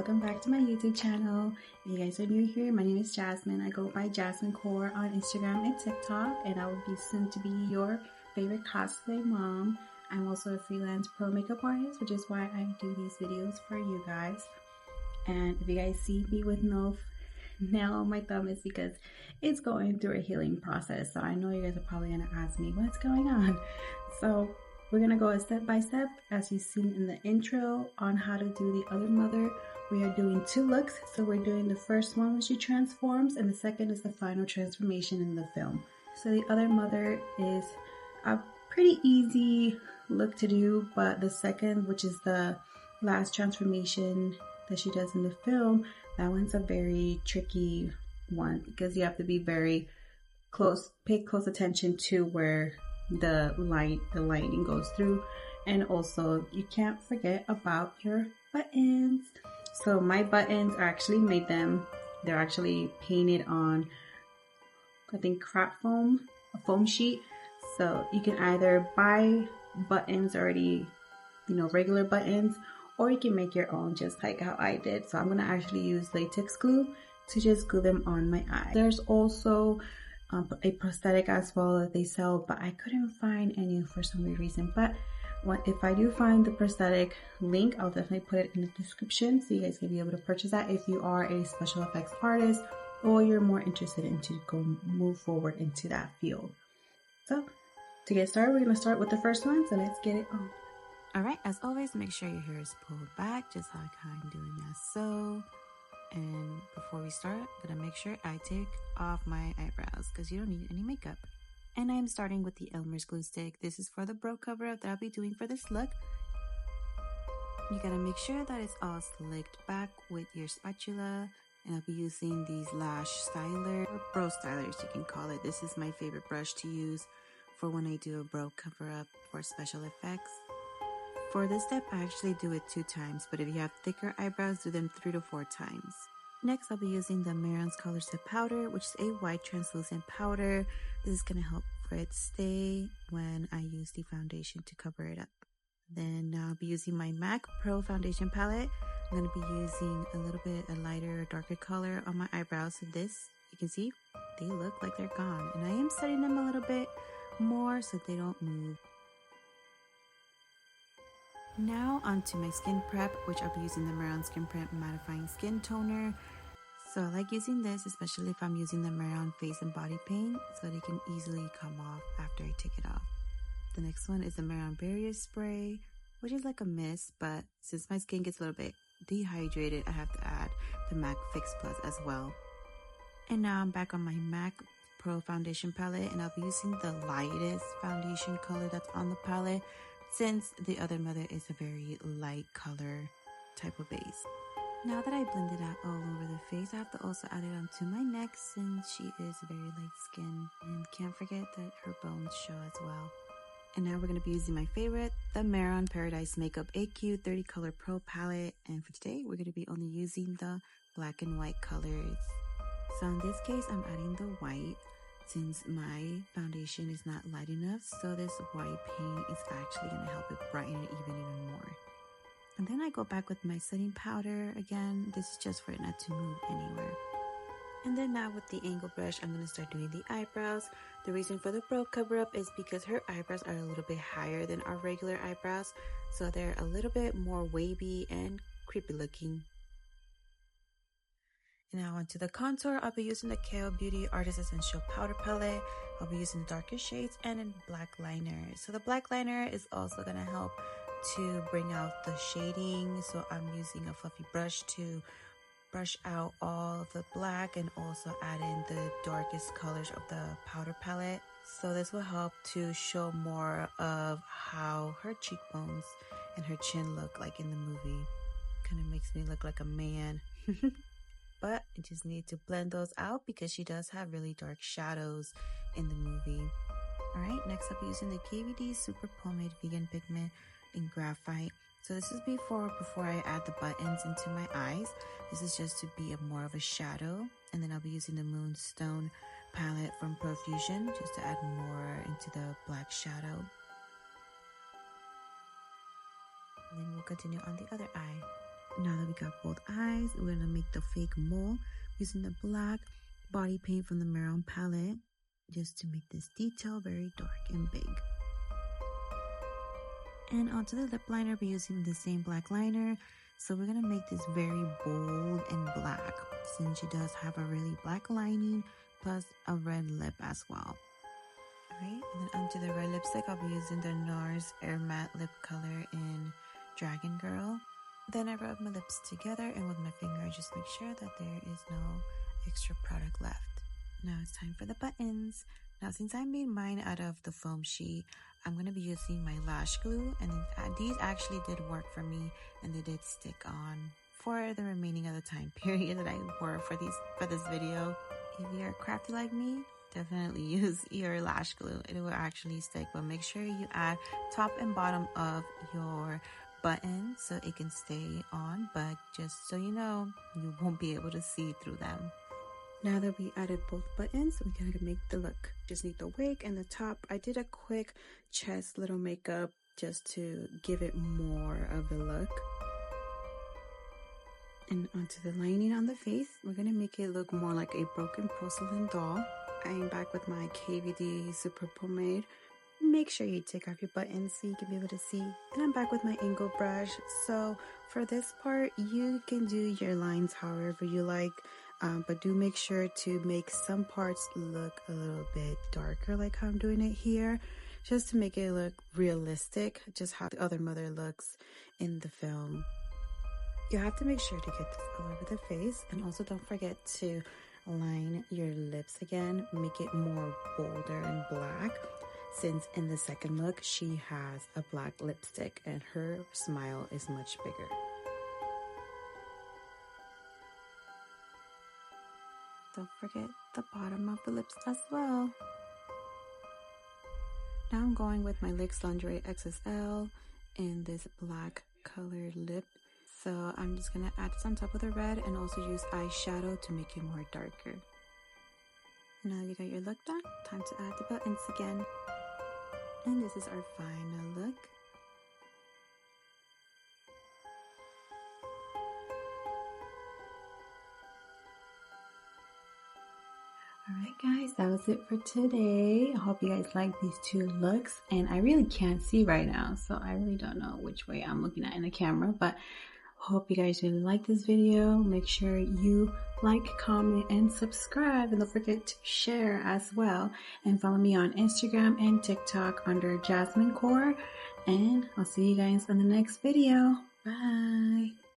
welcome back to my YouTube channel. If you guys are new here, my name is Jasmine. I go by Jasmine Core on Instagram and TikTok, and I will be soon to be your favorite cosplay mom. I'm also a freelance pro makeup artist, which is why I do these videos for you guys. And if you guys see me with no nail on my thumb, it's because it's going through a healing process. So I know you guys are probably gonna ask me what's going on. So we're gonna go step by step, as you've seen in the intro, on how to do the other mother. We are doing two looks. So we're doing the first one when she transforms, and the second is the final transformation in the film. So the other mother is a pretty easy look to do, but the second, which is the last transformation that she does in the film, that one's a very tricky one because you have to be very close, pay close attention to where the lighting goes through, and also you can't forget about your buttons. So my buttons are actually they're actually painted on, I think, craft foam, a foam sheet. So you can either buy buttons already, regular buttons, or you can make your own, just like how I did. So I'm gonna actually use latex glue to just glue them on my eye. There's also a prosthetic as well that they sell, but I couldn't find any for some weird reason. But if I do find the prosthetic link, I'll definitely put it in the description so you guys can be able to purchase that if you are a special effects artist or you're more interested in to go move forward into that field. So to get started, we're going to start with the first one, so let's get it on. Alright, as always, make sure your hair is pulled back just like I'm doing that. So, and before we start, I'm gonna make sure I take off my eyebrows because you don't need any makeup. And I'm starting with the Elmers glue stick. This is for the brow cover up that I'll be doing for this look. You gotta make sure that it's all slicked back with your spatula. And I'll be using these lash styler, or brow stylers you can call it. This is my favorite brush to use for when I do a brow cover up for special effects. For this step, I actually do it 2 times, but if you have thicker eyebrows, do them 3 to 4 times. Next, I'll be using the Mehron's Colorset powder, which is a white translucent powder. This is going to help for it stay when I use the foundation to cover it up. Then I'll be using my MAC Pro foundation palette. I'm going to be using a little bit a lighter, darker color on my eyebrows. So this, you can see, they look like they're gone. And I am setting them a little bit more so they don't move. Now onto my skin prep, which I'll be using the Mehron Skin Prep Mattifying Skin Toner. So I like using this, especially if I'm using the Mehron face and body paint, so they can easily come off after I take it off. The next one is the Mehron Barrier Spray, which is like a mist, but since my skin gets a little bit dehydrated, I have to add the MAC Fix Plus as well. And now I'm back on my MAC Pro Foundation palette, and I'll be using the lightest foundation color that's on the palette, since the other mother is a very light color type of base. Now that I blended out all over the face, I have to also add it onto my neck since she is very light skin, and can't forget that her bones show as well. And now we're going to be using my favorite, the Mehron Paradise Makeup AQ 30 Color Pro Palette, and for today we're going to be only using the black and white colors. So in this case, I'm adding the white, since my foundation is not light enough, so this white paint is actually going to help it brighten it even more. And then I go back with my setting powder again. This is just for it not to move anywhere. And then now with the angle brush, I'm going to start doing the eyebrows. The reason for the brow cover up is because her eyebrows are a little bit higher than our regular eyebrows, so they're a little bit more wavy and creepy looking. Now onto the contour, I'll be using the KKAO Beauty Artist Essential Powder Palette. I'll be using the darker shades and a black liner. So the black liner is also going to help to bring out the shading. So I'm using a fluffy brush to brush out all of the black and also add in the darkest colors of the powder palette. So this will help to show more of how her cheekbones and her chin look like in the movie. Kind of makes me look like a man. But I just need to blend those out because she does have really dark shadows in the movie. Alright, next I'll be using the KVD Super Pomade Vegan Pigment in Graphite. So this is before I add the buttons into my eyes. This is just to be more of a shadow. And then I'll be using the Moonstone palette from Profusion just to add more into the black shadow. And then we'll continue on the other eye. Now that we got both eyes, we're going to make the fake mole using the black body paint from the Mehron palette just to make this detail very dark and big. And onto the lip liner, we're using the same black liner. So we're going to make this very bold and black since she does have a really black lining plus a red lip as well. Alright, and then onto the red lipstick, I'll be using the NARS Air Matte Lip Color in Dragon Girl. Then I rub my lips together and with my finger I just make sure that there is no extra product left. Now it's time for the buttons. Now since I made mine out of the foam sheet, I'm going to be using my lash glue, and these actually did work for me and they did stick on for the remaining of the time period that I wore for this video. If you're crafty like me, definitely use your lash glue. It will actually stick, but make sure you add top and bottom of your button so it can stay on, but just so you know, you won't be able to see through them. Now that we added both buttons, we gotta make the look. Just need the wig and the top. I did a quick chest little makeup just to give it more of a look. And onto the lining on the face, we're gonna make it look more like a broken porcelain doll. I am back with my KVD Super Pomade. Make sure you take off your buttons so you can be able to see. And I'm back with my angle brush. So for this part, you can do your lines however you like, but do make sure to make some parts look a little bit darker like how I'm doing it here, just to make it look realistic, just how the other mother looks in the film. You have to make sure to get this all over the face, and also don't forget to line your lips again, make it more bolder and black, since in the second look she has a black lipstick and her smile is much bigger. Don't forget the bottom of the lips as well. Now I'm going with my NYX Lingerie XSL in this black colored lip. So I'm just going to add this on top of the red and also use eyeshadow to make it more darker. Now you got your look done, time to add the buttons again. And this is our final look. Alright guys, that was it for today. I hope you guys like these two looks, and I really can't see right now, so I really don't know which way I'm looking at in the camera, but hope you guys really like this video. Make sure you like, comment, and subscribe, and don't forget to share as well, and follow me on Instagram and TikTok under Jasmine Core, and I'll see you guys on the next video. Bye.